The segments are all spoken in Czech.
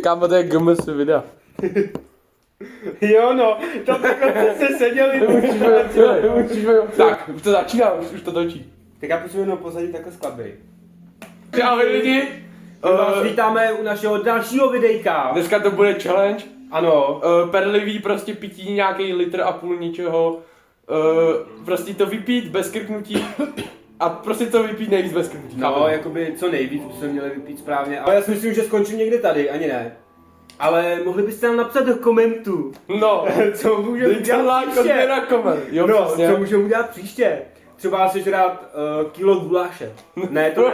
Kámo, to je GMS videa. Jo no, to takhle jste seděli. Tak, už to začíná, už to točí. Tak já potřebuji jenom pozadí takhle skladby. Ahoj lidi. Vás vítáme u našeho dalšího videjka. Dneska to bude challenge. Ano. Perlivý prostě pití nějaký litr a půl něčeho. Prostě to vypít bez krknutí. A prostě to vypít nejvíc bez krknutí. No, jakoby co nejvíc bychom měli vypít správně. Ale já si myslím, že skončím někde tady, ani ne. Ale mohli byste nám napsat do komentů. No. Co můžeme udělat příště? Jo, no, přesně. co můžeme udělat příště? Třeba si žrát kilo guláše. Ne, to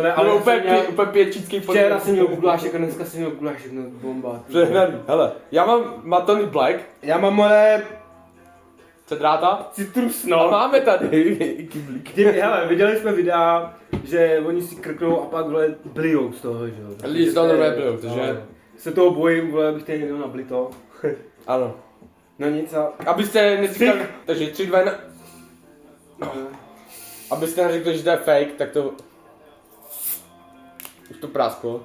ne, ale úplně pětčícký podnik. včera jsem měl gulášek a dneska jsem měl gulášek, no bomba. Přehnaný. Hele, já mám Matony Black. Já mám moje Cedráta. citrus, No, no. máme tady kyblík. Hele, viděli jsme videa, že oni si krknou a pak vole blijou z toho, že jo. Lidi to neblijou, takže... Se toho bojím, vole, abych tady někdo nablito. Ano. No nic a... Abyste neříkali, takže 3, 2, 1. Abyste neřekli, že to je fake, tak to... Už to prásklo.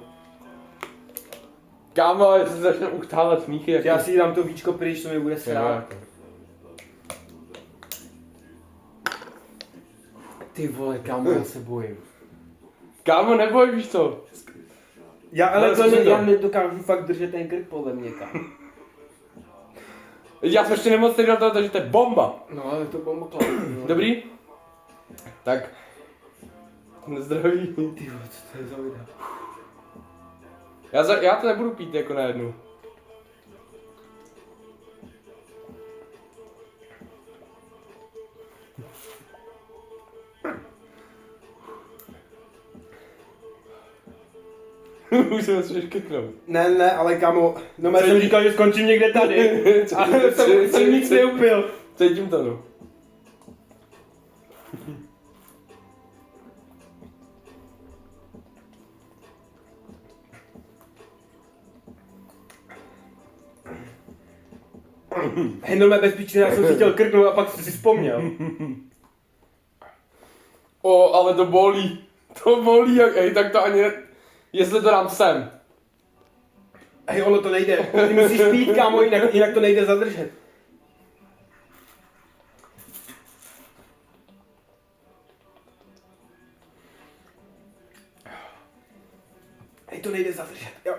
Kámo, jestli začne uchtávat smíchy, jak... Já si dám to víčko pryč, to mi bude srát. Ty vole, kámo, já se bojím. Kámo, neboj, víš co? Já nedokážu fakt držet ten krk podle mě, kámo. Já jsem ještě nemoc do toho, takže to je bomba. No, ale to bomba klapí. Dobrý? Tak. Zdraví. Ty vole, co to je za video? Já to nebudu pít jako najednou. Už se musíš keknout. Ne, ale kámo, no já jsem říkal, že skončím někde tady. Ale jsem nic neupil. Cítím to, no. Hej, no bezpečně, já jsem si chtěl krknout a pak jsem si vzpomněl. Ale to bolí. To bolí, jak, tak to ani ne... Jestli to dám sem. Hej, ono to nejde. Ty musíš pít, kámo, jinak to nejde zadržet. Hej, to nejde zadržet. Jo.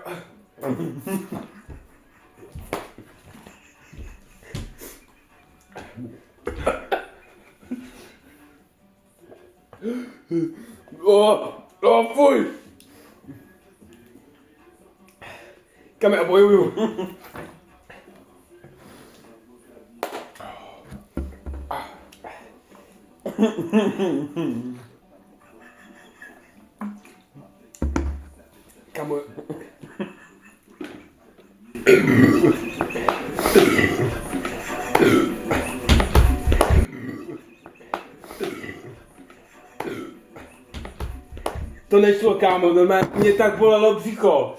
Fuj. Kam já bojuju. Kamo. To nešlo, kámo, normálně mě tak bolelo břicho.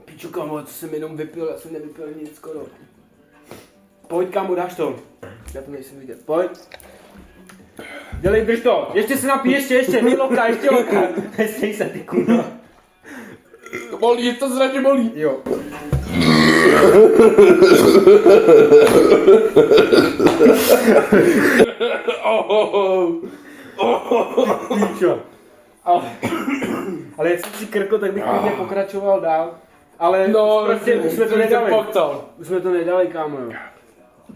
Piču, kámo, co jsem jenom vypil, já jsem nevypil nic skoro. Pojď, kámo, dáš to. Já to nejsem vidět, pojď. Dělej, drž to, ještě se napij, ještě, nejloka, ještě loka. Nestej se, ty kurva. Bolí, to zraně bolí. Jo. Píčo. Ale jak jsem si krkl, tak bych klidně pokračoval dál. Ale No, prostě už jsme to nedali. Pochcal. Už jsme to nedali, kámo.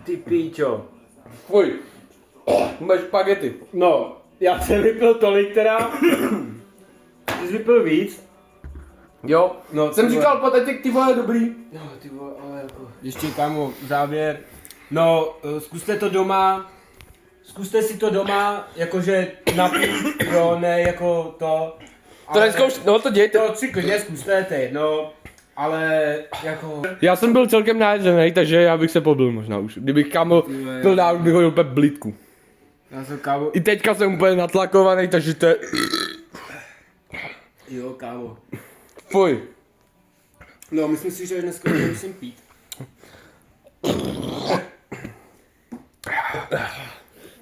Ty píčo. Fuj. Máš špagety. No, já jsem vypil tolik teda. Ty jsi vypil víc. Jo. No, Jsem říkal, patatěk, ty vole, dobrý. No, ty vole, ale jako... Ještě, kámo, závěr. No, zkuste to doma. Zkuste si to doma, jakože napít, jo, ne jako to. To nezkouš, no to dějte. To si klidně zkuste, to je jedno. Ale jako... Já jsem byl celkem najezený, takže já bych se pobil možná už. Kdybych kámo pil dál, bych hodil úplně blitku. Já jsem, kámo... I teďka jsem úplně natlakovaný, takže to je... Jo, kámo. Fuj. No, myslím si, že dneska musím pít.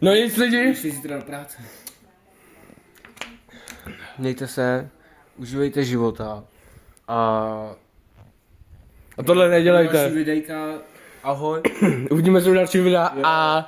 No nic lidi. Musím zítra do práce. Mějte se. užívejte života a A tohle nedělejte. další videjka, ahoj. Uvidíme se u dalšího videa a